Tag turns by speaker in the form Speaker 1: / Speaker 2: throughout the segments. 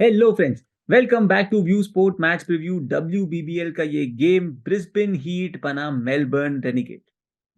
Speaker 1: Hello friends, welcome back to view sport match preview. WBBL का ये game Brisbane Heat बनाम Melbourne Renegade.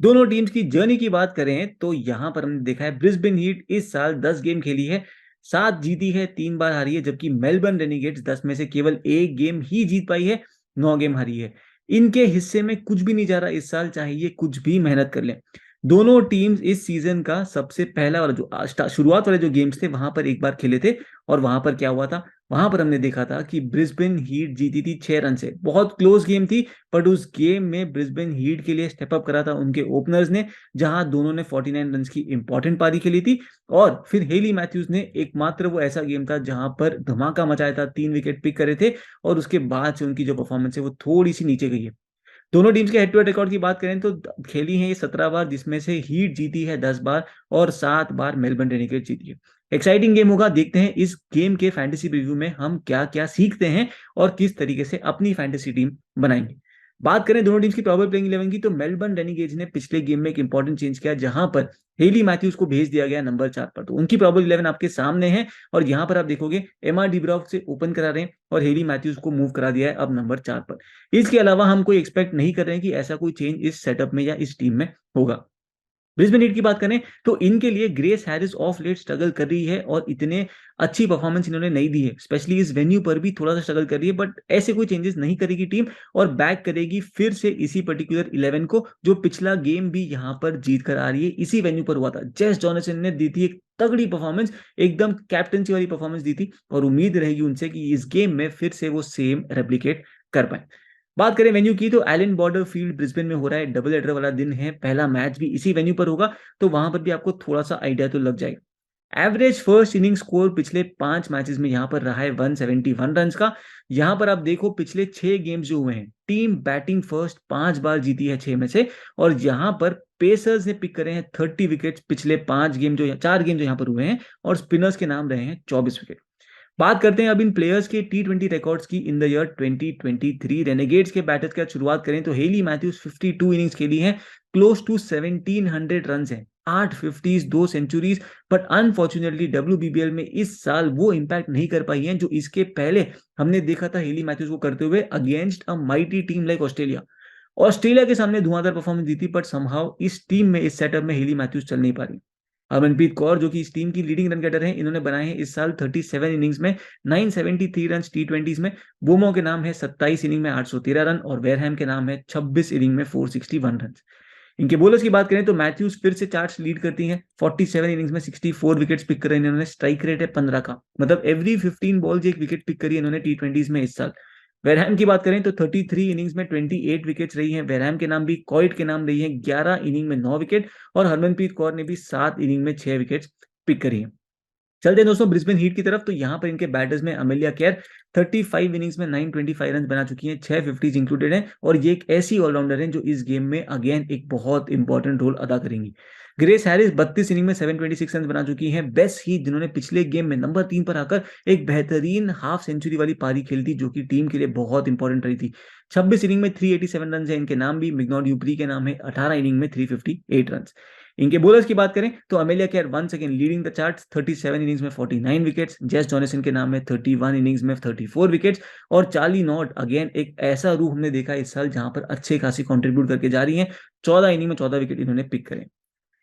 Speaker 1: दोनों teams की journey की बात करें तो यहां पर हमने देखा है ब्रिस्बेन हीट इस साल 10 गेम खेली है, 7 जीती है, 3 बार हारी है, जबकि मेलबर्न रेनिगेट्स 10 में से केवल एक गेम ही जीत पाई है, 9 गेम हारी है। इनके हिस्से में कुछ भी नहीं जा रहा इस साल, चाहे ये कुछ भी मेहनत कर लें। दोनों टीम्स इस सीजन का सबसे पहला वाला जो शुरुआत वाले जो गेम्स थे वहां पर एक बार खेले थे। और वहां पर क्या हुआ था, वहां पर हमने देखा था कि ब्रिस्बेन हीट जीती थी 6 रन से। बहुत क्लोज गेम थी, बट उस गेम में ब्रिस्बेन हीट के लिए स्टेप अप करा था उनके ओपनर्स ने, जहां दोनों ने 49 रन की इंपॉर्टेंट पारी खेली थी। और फिर हेली मैथ्यूज ने एकमात्र वो ऐसा गेम था जहां पर धमाका मचाया था, 3 विकेट पिक करे थे। और उसके बाद से उनकी जो परफॉर्मेंस है वो थोड़ी सी नीचे गई है। दोनों टीम्स के हेड टू हेड रिकॉर्ड की बात करें तो खेली है ये 17 बार, जिसमें से हीट जीती है 10 बार और 7 बार मेलबर्न रेनिगेट्स जीती है। एक्साइटिंग गेम होगा, देखते हैं इस गेम के फैंटेसी रिव्यू में हम क्या क्या सीखते हैं और किस तरीके से अपनी फैंटेसी टीम बनाएंगे। बात करें दोनों टीम्स की प्रॉबल प्लेइंग 11 की, तो मेलबर्न रेनिगेट्स ने पिछले गेम में एक इंपॉर्टेंट चेंज किया, जहां पर हेली मैथ्यूज को भेज दिया गया नंबर 4 पर। तो उनकी प्रॉबल 11 आपके सामने है, और यहां पर आप देखोगे एमआर डिब्रॉफ से ओपन करा रहे हैं और हेली मैथ्यूज को मूव करा दिया है अब नंबर 4 पर। इसके अलावा हम कोई एक्सपेक्ट नहीं कर रहे हैं कि ऐसा कोई चेंज इस सेटअप में या इस टीम में होगा। ब्रिस्बेन हीट की बात करें तो इनके लिए Grace Harris of late struggle कर रही है, और इतने अच्छी परफॉर्मेंस इन्होंने नहीं दी है, स्पेशली इस वेन्यू पर भी थोड़ा सा स्ट्रगल कर रही है। बट ऐसे कोई चेंजेस नहीं करेगी टीम, और बैक करेगी फिर से इसी पर्टिकुलर 11 को, जो पिछला गेम भी यहां पर जीत कर आ रही है, इसी वेन्यू पर हुआ था। जेस जॉनसन ने दी थी एक तगड़ी परफॉर्मेंस, एकदम कैप्टनसी वाली परफॉर्मेंस दी थी, और उम्मीद रहेगी उनसे कि इस गेम में फिर से वो सेम रेप्लिकेट कर पाए। बात करें वेन्यू की तो एलन बॉर्डर फील्ड ब्रिस्बेन में हो रहा है, डबल हेडर वाला दिन है, पहला मैच भी इसी वेन्यू पर होगा, तो वहां पर भी आपको थोड़ा सा आइडिया तो लग जाएगा। एवरेज फर्स्ट इनिंग स्कोर पिछले 5 मैचेस में यहां पर रहा है 171 रन का। यहां पर आप देखो पिछले 6 गेम्स जो हुए हैं, टीम बैटिंग फर्स्ट 5 बार जीती है 6 में से, और यहां पर पेसर्स ने पिक करे हैं 30 विकेट पिछले 5 गेम जो 4 गेम जो यहां पर हुए हैं, और स्पिनर्स के नाम रहे हैं 24 विकेट। बात करते हैं अब इन प्लेयर्स के T20 रिकॉर्ड्स की इन द ईयर 2023। रेनेगेट्स के बैटर्स की शुरुआत करें तो हेली मैथ्यूज 52 इनिंग्स खेली हैं, क्लोज टू 1700 रन हैं, 8 50s, 2 centuries. But unfortunately WBBL में इस साल वो इंपैक्ट नहीं कर पाई हैं जो इसके पहले हमने देखा था हेली मैथ्यूज को करते हुए against a mighty team like Australia. Australia के सामने धुआंधार परफॉर्मेंस दी थी, बट समहाउ इस टीम में, इस सेटअप में हेली मैथ्यूज चल नहीं पा रही। हरमनप्रीत कौर जो कि इस टीम की लीडिंग रन गेटर हैं, इन्होंने बनाए हैं इस साल 37 इनिंग्स में 973 रन T20s में। बुमो के नाम है 27 इनिंग में 813 रन, और वेरहैम के नाम है 26 इनिंग में 461 रन। इनके बॉलर्स की बात करें तो मैथ्यूज फिर से चार्ट्स लीड करती हैं, 47 इनिंग्स में 64 विकेट्स पिक करे इन्होंने, स्ट्राइक रेट है 15 का, मतलब एवरी 15 बॉल्स एक विकेट पिक करी इन्होंने T20s में इस साल। वेरहैम की बात करें तो 33 इनिंग्स में 28 विकेट्स रही हैं वेरहैम के नाम भी, कॉइट के नाम रही है 11 इनिंग में 9 विकेट, और हरमनप्रीत कौर ने भी 7 इनिंग में 6 विकेट्स पिक करी है। चलते हैं दोस्तों ब्रिस्बेन हीट की तरफ, तो यहाँ पर इनके बैटर्स में अमेलिया केयर 35 इनिंग्स में 925 रन बना चुकी हैं, 6 50s इंक्लूडेड हैं, और ये एक ऐसी ऑलराउंडर हैं जो इस गेम में अगेन एक बहुत इंपॉर्टेंट रोल अदा करेंगी। ग्रेस हैरिस 32 इनिंग में 726 रन बना चुकी हैं, बेस्ट ही जिन्होंने पिछले गेम में नंबर 3 पर आकर एक बेहतरीन हाफ सेंचुरी वाली पारी खेली थी, जो कि टीम के लिए बहुत इंपॉर्टेंट रही थी। 26 इनिंग में 387 रन है इनके नाम भी, मिग्नॉड यूपरी के नाम है 18 इनिंग में 358 रन। इनके बॉलर्स की बात करें तो Amelia Kerr once again leading the charts, 37 innings में 49 विकेट्स, जेस जॉनसन के नाम में 31 इनिंग्स में 34 विकेट्स, और चार्ली नॉट अगेन एक ऐसा रूप हमने देखा इस साल जहां पर अच्छे खासी कंट्रीब्यूट करके जा रही हैं, 14 इनिंग में 14 विकेट इन्होंने पिक करे।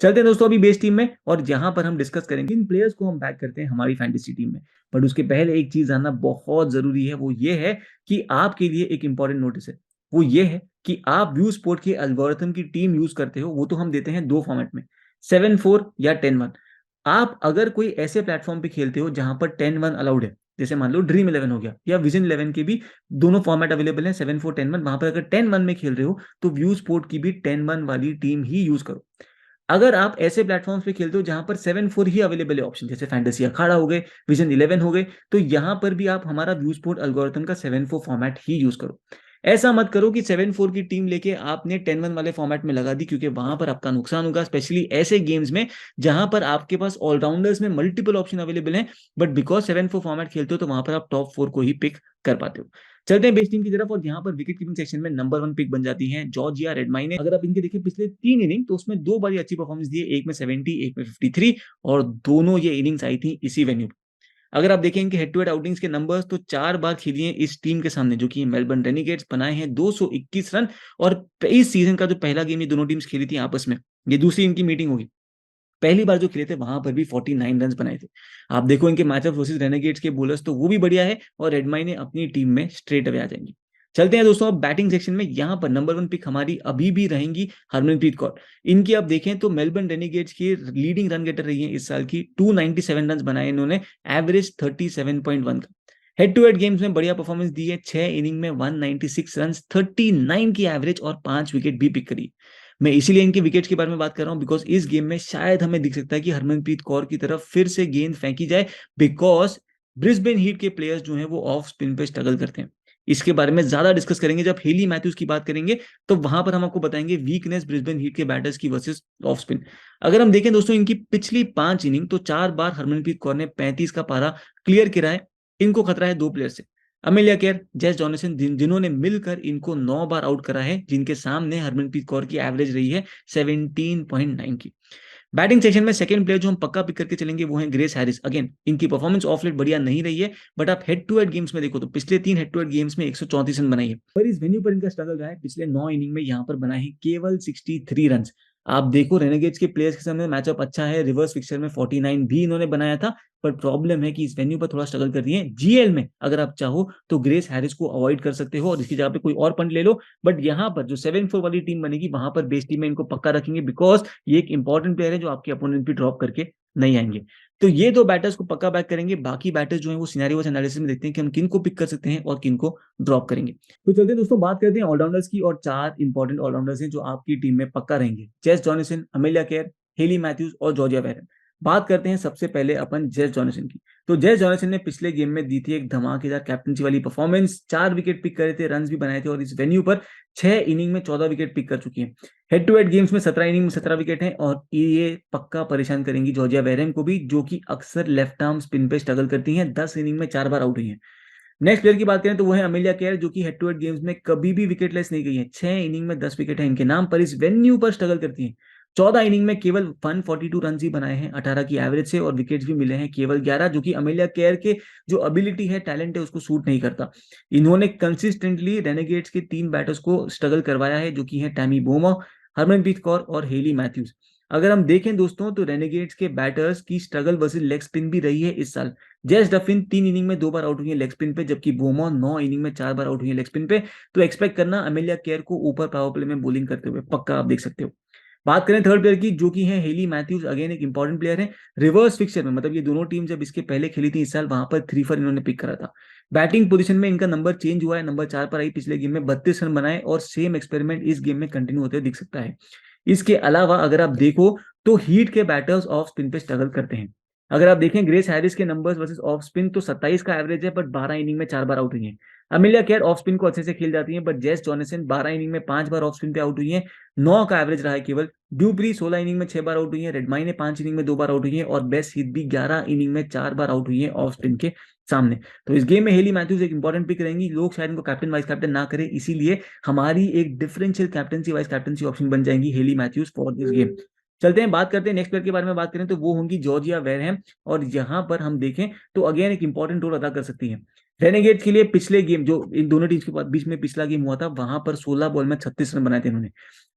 Speaker 1: चलते हैं दोस्तों अभी बेस टीम में, और जहां पर हम डिस्कस करेंगे इन प्लेयर्स को हम बैक करते हैं हमारी फैंटेसी टीम में। बट उसके पहले एक चीज जानना बहुत जरूरी है, वो ये है कि आपके लिए एक इंपॉर्टेंट नोटिस है, वो ये है कि आप व्यू स्पोर्ट के एल्गोरिथम की टीम यूज करते हो, वो तो हम देते हैं 2 फॉर्मेट में, 7-4 या 10-1। आप अगर कोई ऐसे प्लेटफॉर्म पे खेलते हो जहां पर 10-1 अलाउड है, जैसे मान लो ड्रीम 11 हो गया या विजन 11 के भी दोनों फॉर्मेट अवेलेबल है, 7-4 10-1, वहां पर अगर 10-1 में खेल रहे हो तो व्यू स्पोर्ट की भी 10-1 वाली टीम ही यूज करो। अगर आप ऐसे प्लेटफॉर्म्स पे खेलते हो जहां पर 7-4 ही अवेलेबल है ऑप्शन, जैसे फैंटेसी अखाड़ा हो गए, विजन 11 हो गए, तो यहां पर भी आप हमारा व्यू स्पोर्ट एल्गोरिथम का 7-4 फॉर्मेट ही यूज करो। ऐसा मत करो कि 7-4 की टीम लेके आपने 10-1 वाले फॉर्मेट में लगा दी, क्योंकि वहां पर आपका नुकसान होगा, स्पेशली ऐसे गेम्स में जहां पर आपके पास ऑलराउंडर्स में मल्टीपल ऑप्शन अवेलेबल हैं, बट बिकॉज 7-4 फॉर्मेट खेलते हो तो वहां पर आप टॉप 4 को ही पिक कर पाते हो। चलते हैं बेस टीम की तरफ, और यहाँ पर विकेट कीपिंग सेक्शन में नंबर 1 पिक बन जाती है जॉर्जिया रेडमाइने। अगर आप इनके देखिए पिछले 3 इनिंग, तो उसमें 2 बारी अच्छी परफॉर्मेंस दी है, एक में 70, एक में 53, और दोनों ये इनिंग्स आई थी इसी वेन्यू। अगर आप देखें इनके हेड टू हेड आउटिंग्स के नंबर्स तो 4 बार खेली हैं इस टीम के सामने जो कि मेलबर्न रेनिगेट्स, बनाए हैं 221 रन। और इस सीजन का जो पहला गेम ये दोनों टीम्स खेली थी आपस में, ये दूसरी इनकी मीटिंग होगी, पहली बार जो खेले थे वहां पर भी 49 रन बनाए थे। आप देखो इनके मैचअप वर्सेस रेनेगेट्स के बॉलर्स तो वो भी बढ़िया है, और रेडमाइने अपनी टीम में स्ट्रेट अवे आ जाएंगे। चलते हैं दोस्तों अब बैटिंग सेक्शन में। यहां पर नंबर 1 पिक हमारी अभी भी रहेंगी हरमनप्रीत कौर। इनकी आप देखें तो मेलबर्न रेनिगेट्स की लीडिंग रन गेटर रही है इस साल की, 297 रन बनाए इन्होंने, एवरेज 37.1 का। हेड टू हेड गेम्स में बढ़िया परफॉर्मेंस दी है, 6 इनिंग में 196 रन, 39 की एवरेज और 5 विकेट भी पिक करी। मैं इसीलिए इनके विकेट्स के बारे में बात कर रहा हूं बिकॉज इस गेम में शायद हमें दिख सकता है कि हरमनप्रीत कौर की तरफ फिर से गेंद फेंकी जाए, बिकॉज ब्रिस्बेन हीट के प्लेयर्स जो हैं वो ऑफ स्पिन पे स्ट्रगल करते हैं। इसके बारे में ज्यादा डिस्कस करेंगे जब हेली मैथ्यूज की बात करेंगे, तो वहां पर हम आपको बताएंगे वीकनेस ब्रिस्बेन हीट के बैटर्स की वर्सेस ऑफ स्पिन। अगर हम देखें दोस्तों इनकी पिछली 5 इनिंग तो 4 बार हरमनप्रीत कौर ने 35 का पारा क्लियर किया है। इनको खतरा है 2 प्लेयर से, अमेलिया केयर, जेस जॉनसन, जिन्होंने मिलकर इनको 9 बार आउट करा है, जिनके सामने हरमनप्रीत कौर की एवरेज रही है 17.9 की। बैटिंग सेक्शन में सेकंड प्लेयर जो हम पक्का पिक करके चलेंगे वो है ग्रेस हैरिस। अगेन इनकी परफॉर्मेंस ऑफ लेट बढ़िया नहीं रही है, बट आप हेड टू हेड गेम्स में देखो तो पिछले 3 हेड टू हेड गेम्स में 134 रन बनाई है, पर इस वेन्यू पर इनका स्ट्रगल रहा है। पिछले 9 इनिंग में यहाँ पर बनाए हैं केवल 63 रन। आप देखो रेनेगेट्स के प्लेयर्स के सामने मैचअप अच्छा है, रिवर्स फिक्सचर में 49 भी इन्होंने बनाया था, पर प्रॉब्लम है कि इस वेन्यू पर थोड़ा स्ट्रगल कर रही है। जीएल में अगर आप चाहो तो ग्रेस हैरिस को अवॉइड कर सकते हो और इसकी जगह पे कोई और पंट ले लो, बट यहाँ पर जो 7-4 वाली टीम बनेगी वहां पर बेस टीम में इनको पक्का रखेंगे, बिकॉज ये एक इंपॉर्टेंट प्लेयर है जो आपके अपोनेंट भी ड्रॉप करके नहीं आएंगे। तो ये 2 बैटर्स को पक्का बैक करेंगे, बाकी बैटर्स जो है वो सिनेरियो एनालिसिस में देखते हैं कि हम किन को पिक कर सकते हैं और किन को ड्रॉप करेंगे। तो चलते हैं दोस्तों बात करते हैं ऑलराउंडर्स की, और 4 इंपॉर्टेंट ऑलराउंडर्स हैं जो आपकी टीम में पक्का रहेंगे, जेस Johnson, Amelia care, Hayley Matthews और जॉर्जिया वेरन। बात करते हैं सबसे पहले अपन जेस जॉनसन की। तो जेस जॉनसन ने पिछले गेम में दी थी एक धमाकेदार कैप्टनसी वाली परफॉर्मेंस, 4 विकेट पिक करे थे, रन भी बनाए थे, और इस वेन्यू पर 6 इनिंग में 14 विकेट पिक कर चुकी है। हेड टू हेड गेम्स में 17 इनिंग में 17 विकेट हैं, और ये पक्का परेशान करेंगी जॉर्जिया वेरन को भी, जो कि अक्सर लेफ्ट आर्म स्पिन पे स्ट्रगल करती हैं। 10 इनिंग में 4 बार आउट हुई है। नेक्स्ट प्लेयर की बात करें तो वो है अमेलिया केयर, जो कि हेड टू हेड गेम्स में कभी भी विकेटलेस नहीं गई है। 6 इनिंग में 10 विकेट है इनके नाम पर, इस वेन्यू पर स्ट्रगल करती हैं। 14 इनिंग में केवल 142 रन ही बनाए हैं 18 की एवरेज से, और विकेट्स भी मिले हैं केवल 11, जो कि अमेलिया केयर के जो एबिलिटी है, टैलेंट है, उसको सूट नहीं करता। इन्होंने कंसिस्टेंटली रेनेगेट्स के 3 बैटर्स को स्ट्रगल करवाया है, जो कि है टैमी बोमा, हरमनप्रीत कौर और हेली मैथ्यूज। अगर हम देखें दोस्तों तो रेनेगेट्स के बैटर्स की स्ट्रगल वर्सेस लेग स्पिन भी रही है इस साल। जेस डफिन 3 इनिंग में 2 बार आउट हुई है लेग स्पिन पे, जबकि बोमा 9 इनिंग में 4 बार आउट हुई है लेग स्पिन पे। तो एक्सपेक्ट करना अमेलिया केयर को ऊपर पावर प्ले में बॉलिंग करते हुए, पक्का आप देख सकते हो। बात करें थर्ड प्लेयर की, जो कि है हेली मैथ्यूज। अगेन एक इंपॉर्टेंट प्लेयर है रिवर्स फिक्सचर में, मतलब ये दोनों टीम जब इसके पहले खेली थी इस साल, वहां पर 3 4 इन्होंने पिक करा था। बैटिंग पोजीशन में इनका नंबर चेंज हुआ है, नंबर 4 पर आई, पिछले गेम में 32 रन बनाए, और सेम एक्सपेरिमेंट इस गेम में कंटिन्यू होते दिख सकता है। इसके अलावा अगर आप देखो तो हीट के बैटर्स ऑफ स्पिन पे स्ट्रगल करते हैं। अगर आप देखें ग्रेस हैरिस के नंबर्स वर्सेस ऑफ स्पिन तो 27 का एवरेज है, बट 12 इनिंग में 4 बार आउट हुई है। अमेलिया केयर ऑफ स्पिन को अच्छे से खेल जाती है, बट जेस जॉनसन 12 इनिंग में 5 बार ऑफ स्पिन पे आउट हुई है, 9 का एवरेज रहा है केवल। ड्यूप्री 16 इनिंग में 6 बार आउट हुई है, रेडमाई ने 5 इनिंग में 2 बार आउट हुई है, और बेस्ट हिट भी 11 इनिंग में 4 बार आउट हुई है ऑफ स्पिन के सामने। तो इस गेम में हेली मैथ्यूज एक इंपॉर्टेंट पिक रहेंगी। लोग शायद इनको कैप्टन वाइस कैप्टन ना करें, इसीलिए हमारी एक differential captaincy vice captaincy option बन जाएंगी Hayley Matthews for this game. चलते हैं बात करते हैं नेक्स्ट प्लेयर के बारे में बात करें तो वो होंगी जॉर्जिया वेरहम, और यहाँ पर हम देखें तो अगेन एक इंपॉर्टेंट रोल अदा कर सकती है। रेनेगेट्स के लिए पिछले गेम जो इन दोनों टीम्स के बीच में पिछला गेम हुआ था, वहां पर 16 बॉल में 36 रन बनाए थे इन्होंने।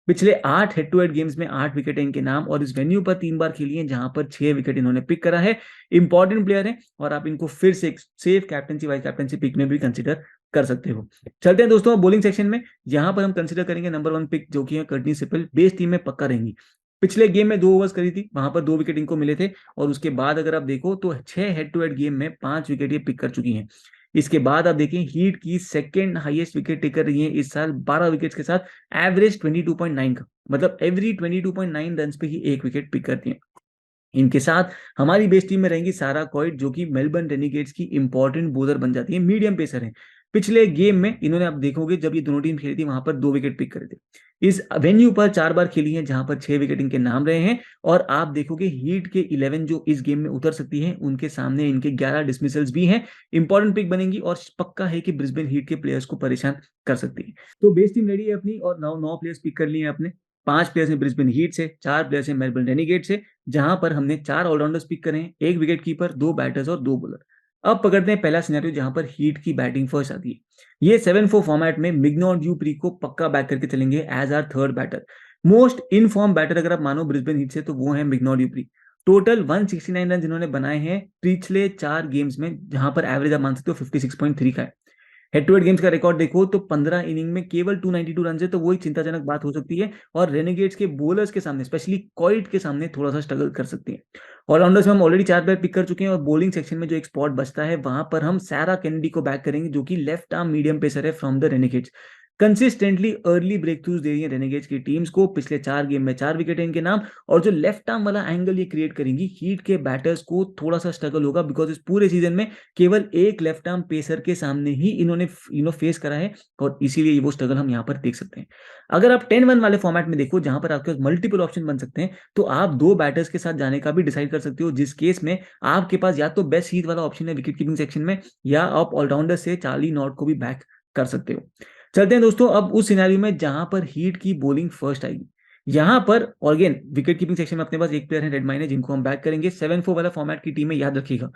Speaker 1: पिछले 8 हेड टू हेड गेम्स में 8 विकेट है इनके नाम, और इस वेन्यू पर 3 बार खेली है जहां पर 6 विकेट इन्होंने पिक करा है। इंपॉर्टेंट प्लेयर है, और आप इनको फिर से एक safe captaincy vice captaincy pick में भी कंसिडर कर सकते हो। चलते हैं दोस्तों बॉलिंग सेक्शन में। यहां पर हम कंसिडर करेंगे नंबर 1 पिक, जो कि है कर्टनी सिपल, बेस टीम में पक्का रहेंगी। पिछले गेम में 2 ओवर्स करी थी, वहां पर 2 विकेट इनको मिले थे, और उसके बाद अगर आप देखो तो 6 हेड टू हेड गेम में 5 विकेट ये पिक कर चुकी हैं। इसके बाद आप देखें हीट की सेकंड हाईएस्ट विकेट टेकर रही है इस साल 12 विकेट्स के साथ, एवरेज 22.9 का, मतलब एवरी 22.9 रन पे ही एक विकेट पिक करती है। इनके साथ हमारी बेस टीम में रहेंगी सारा कॉइट, जो कि मेलबर्न रेनिगेट्स की इंपॉर्टेंट बॉलर बन जाती है, मीडियम पेसर है। पिछले गेम में इन्होंने, आप देखोगे जब ये दोनों टीम खेली थी वहां पर 2 विकेट पिक करे थे। इस वेन्यू पर 4 बार खेली है जहां पर 6 विकेट इनके नाम रहे हैं, और आप देखोगे हीट के 11 जो इस गेम में उतर सकती है उनके सामने इनके 11 डिसमिसल्स भी हैं। इंपॉर्टेंट पिक बनेंगी, और पक्का है कि ब्रिस्बेन हीट के प्लेयर्स को परेशान कर सकती है। तो बेस टीम रेडी है अपनी, और 9 प्लेयर्स पिक कर लिए हैं अपने। 5 प्लेयर्स हैं ब्रिस्बेन हीट से, 4 प्लेयर्स हैं मेलबर्न रेनिगेट से, जहां पर हमने 4 ऑलराउंडर्स पिक करे हैं, 1 विकेट कीपर, 2 बैटर्स और 2 बॉलर। अब पकड़ते हैं पहला सिनेरियो जहां पर हीट की बैटिंग फर्स्ट आती है। ये 7-4 फॉर्मेट में मिग्नॉट ड्यूप्री को पक्का बैक करके चलेंगे as our third batter. Most in form batter अगर आप मानो ब्रिस्बेन हीट से, तो वो है मिग्नॉट ड्यूप्री। टोटल 169 रन जिन्होंने बनाए हैं पिछले 4 गेम्स में, जहां पर एवरेज आप मान सकते हो 56.3 का है। हेड टू हेड गेम्स का रिकॉर्ड देखो तो 15 इनिंग में केवल 292 रन है, तो वो एक चिंताजनक बात हो सकती है और रेनेगेट्स के बोलर्स के सामने, स्पेशली कॉइट के सामने थोड़ा सा स्ट्रगल कर सकती है। ऑलराउंडर्स में हम ऑलरेडी 4 प्लेयर पिक कर चुके हैं और बॉलिंग सेक्शन में जो एक स्पॉट बचता है वहां पर हम सारा कैनेडी को बैक करेंगे, जो कि लेफ्ट आर्म मीडियम पेसर है from the Renegades. Consistently early breakthroughs दे रही है रेनेगेट्स की टीम्स को, पिछले 4 गेम में 4 विकेट है इनके नाम। और जो लेफ्ट आर्म वाला एंगल ये क्रिएट करेंगी, हीट के बैटर्स को थोड़ा सा स्ट्रगल होगा, बिकॉज इस पूरे सीजन में केवल एक लेफ्ट आर्म पेसर के सामने ही इन्होंने फेस करा है, और इसीलिए वो स्ट्रगल हम यहाँ पर देख सकते हैं। अगर आप 10-1 वाले फॉर्मेट में देखो, जहां पर आपके पास मल्टीपल ऑप्शन बन सकते हैं, तो आप 2 बैटर्स के साथ जाने का भी डिसाइड कर सकते हो, जिस केस में आपके पास या तो बेस्ट हीट वाला ऑप्शन है विकेट कीपिंग सेक्शन में, या आप ऑलराउंडर से चार्ली नॉट को भी बैक कर सकते हो। चलते हैं दोस्तों अब उस सिनेरियो में जहां पर हीट की बॉलिंग फर्स्ट आएगी। यहां पर अगेन विकेट कीपिंग सेक्शन में अपने पास एक प्लेयर है रेड माइने, जिनको हम बैक करेंगे 7-4 वाला फॉर्मेट की टीम है, याद रखिएगा।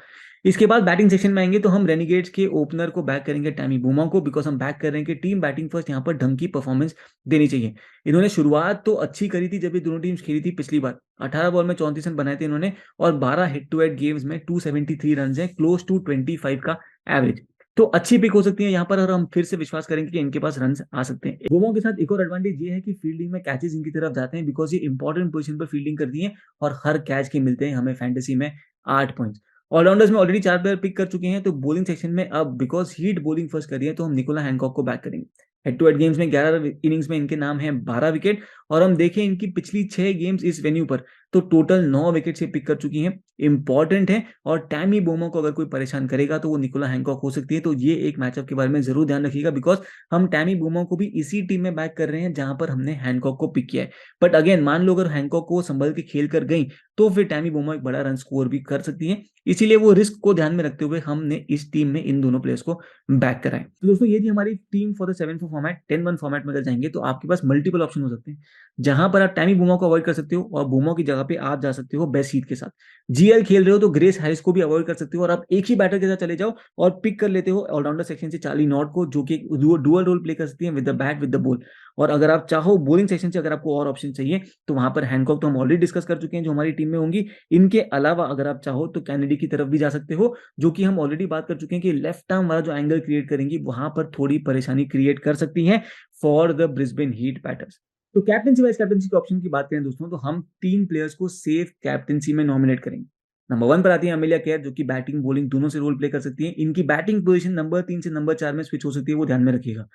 Speaker 1: इसके बाद बैटिंग सेक्शन में आएंगे तो हम रेनिगेट्स के ओपनर को बैक करेंगे टैमी बूमा को, बिकॉज हम बैक कर रहे हैं कि टीम बैटिंग फर्स्ट यहाँ पर ढंग की परफॉर्मेंस देनी चाहिए। इन्होंने शुरुआत तो अच्छी करी थी जब ये दोनों टीम्स खेली थी पिछली बार, 18 बॉल में 34 रन बनाए थे इन्होंने, और 12 हेड टू हेड गेम्स में 273 रन है, क्लोज टू 25 का एवरेज। तो अच्छी पिक हो सकती है यहाँ पर, और हम फिर से विश्वास करेंगे कि इनके पास रन आ सकते हैं। बूमो के साथ एक और एडवांटेज ये है कि फील्डिंग में कैचेस इनकी तरफ जाते हैं, बिकॉज ये इंपॉर्टेंट पोजीशन पर फील्डिंग करती है, और हर कैच के मिलते हैं हमें फैंटेसी में 8 पॉइंट्स। ऑलराउंडर्स में ऑलरेडी 4 प्लेयर पिक कर चुके हैं, तो बॉलिंग सेक्शन में अब बिकॉज हीट बॉलिंग फर्स्ट कर रही है, तो हम निकोला हैंकॉक को बैक करेंगे। हेड टू हेड गेम्स में 11 इनिंग्स में इनके नाम है 12 विकेट, और हम देखें इनकी पिछली 6 गेम्स इस वेन्यू पर, तो टोटल 9 विकेट से पिक कर चुकी हैं। इंपॉर्टेंट है, और टैमी बोमो को अगर कोई परेशान करेगा तो वो निकोला हैंकॉक हो सकती है, तो ये एक मैचअप के बारे में जरूर ध्यान रखिएगा, बिकॉज हम टैमी बोमो को भी इसी टीम में बैक कर रहे हैं जहां पर हमने हैंकॉक को पिक किया है। बट अगेन मान लो अगर हैंकॉक को संभल के खेल कर गई, तो फिर टैमी बोमो एक बड़ा रन स्कोर भी कर सकती है, इसीलिए वो रिस्क को ध्यान में रखते हुए हमने इस टीम में इन दोनों प्लेयर्स को बैक कराए। तो दोस्तों ये थी हमारी team for the 7-4 format. 10-1 format में अगर जाएंगे तो आपके पास मल्टीपल ऑप्शन हो सकते हैं, जहां पर आप टैमी बूमो को अवॉइड कर सकते हो, और बूमो की जगह पे आप जा सकते हो बेस्ट हीट के साथ। जीएल खेल रहे हो तो ग्रेस हैरिस को भी अवॉइड कर सकते हो, और आप एक ही बैटर के साथ चले जाओ और पिक कर लेते हो ऑलराउंडर सेक्शन से चार्ली नॉट को, जो कि डुअल रोल प्ले कर सकती है with the bat with the ball. और अगर आप चाहो बॉलिंग सेक्शन से अगर आपको और ऑप्शन चाहिए, तो वहां पर हैंकॉक तो हम ऑलरेडी डिस्कस कर चुके हैं जो हमारी टीम में होंगी। इनके अलावा अगर आप चाहो तो कैनेडी की तरफ भी जा सकते हो, जो कि हम ऑलरेडी बात कर चुके हैं कि लेफ्ट आर्म वाला जो एंगल क्रिएट करेंगी वहां पर थोड़ी परेशानी क्रिएट कर सकती है for the Brisbane heat batters. तो कैप्टनसी वाइस कैप्टनसी के ऑप्शन की बात करें दोस्तों, तो हम 3 प्लेयर्स को सेफ कैप्टनसी में नॉमिनेट करेंगे। नंबर 1 पर आती है अमेलिया केयर, जो कि बैटिंग बॉलिंग दोनों से रोल प्ले कर सकती है। इनकी बैटिंग पोजीशन नंबर 3 से नंबर 4 में स्विच हो सकती है, वो ध्यान में रखिएगा।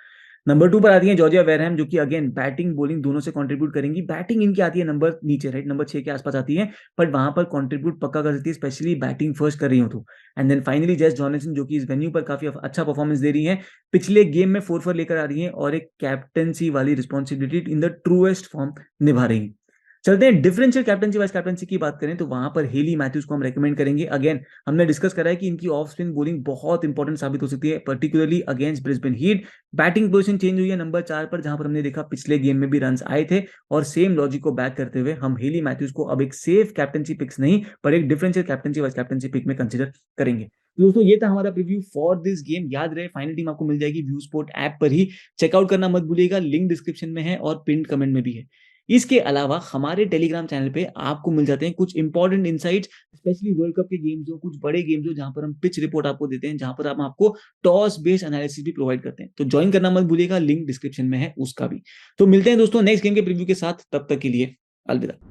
Speaker 1: नंबर 2 पर आती है जॉर्जिया वेरहैम, जो कि अगेन बैटिंग बॉलिंग दोनों से कंट्रीब्यूट करेंगी। बैटिंग इनकी आती है नंबर नीचे, राइट, नंबर 6 के आसपास आती है, बट वहां पर कंट्रीब्यूट पक्का कर सकती है, स्पेशली बैटिंग फर्स्ट कर रही हो तो। एंड देन फाइनली जेस जॉनसन, जो कि इस वेन्यू पर काफी अच्छा परफॉर्मेंस दे रही है, पिछले गेम में 4-4 लेकर आ रही है, और एक कैप्टनसी वाली responsibility in the truest form निभा रही है। चलते हैं डिफरेंशियल कैप्टनसी वाइस कैप्टनसी की बात करें, तो वहां पर हेली मैथ्यूज को हम रेकमेंड करेंगे। अगेन हमने डिस्कस करा है कि इनकी ऑफ स्पिन बॉलिंग बहुत इंपॉर्टेंट साबित हो सकती है, particularly against Brisbane heat. Batting position change हुई है नंबर 4 पर, जहां पर हमने देखा पिछले गेम में भी रन आए थे, और सेम लॉजिक को बैक करते हुए हम हेली मैथ्यूज को अब एक सेफ कैप्टनसी पिक्स नहीं, पर एक differential captaincy vice captaincy pick में कंसिडर करेंगे। तो दोस्तों ये था हमारा प्रीव्यू फॉर दिस गेम। याद रहे फाइनल टीम आपको मिल जाएगी व्यू स्पोर्ट ऐप पर ही, चेकआउट करना मत भूलिएगा, लिंक डिस्क्रिप्शन में है और पिन कमेंट में भी है। इसके अलावा हमारे टेलीग्राम चैनल पे आपको मिल जाते हैं कुछ important insights, specially world cup के गेम्स हो, कुछ बड़े गेम्स हो, जहां पर हम पिच रिपोर्ट आपको देते हैं, जहां पर हम आपको टॉस बेस्ड एनालिसिस भी प्रोवाइड करते हैं। तो ज्वाइन करना मत भूलिएगा, लिंक डिस्क्रिप्शन में है उसका भी। तो मिलते हैं दोस्तों नेक्स्ट गेम के प्रीव्यू के साथ, तब तक के लिए अलविदा।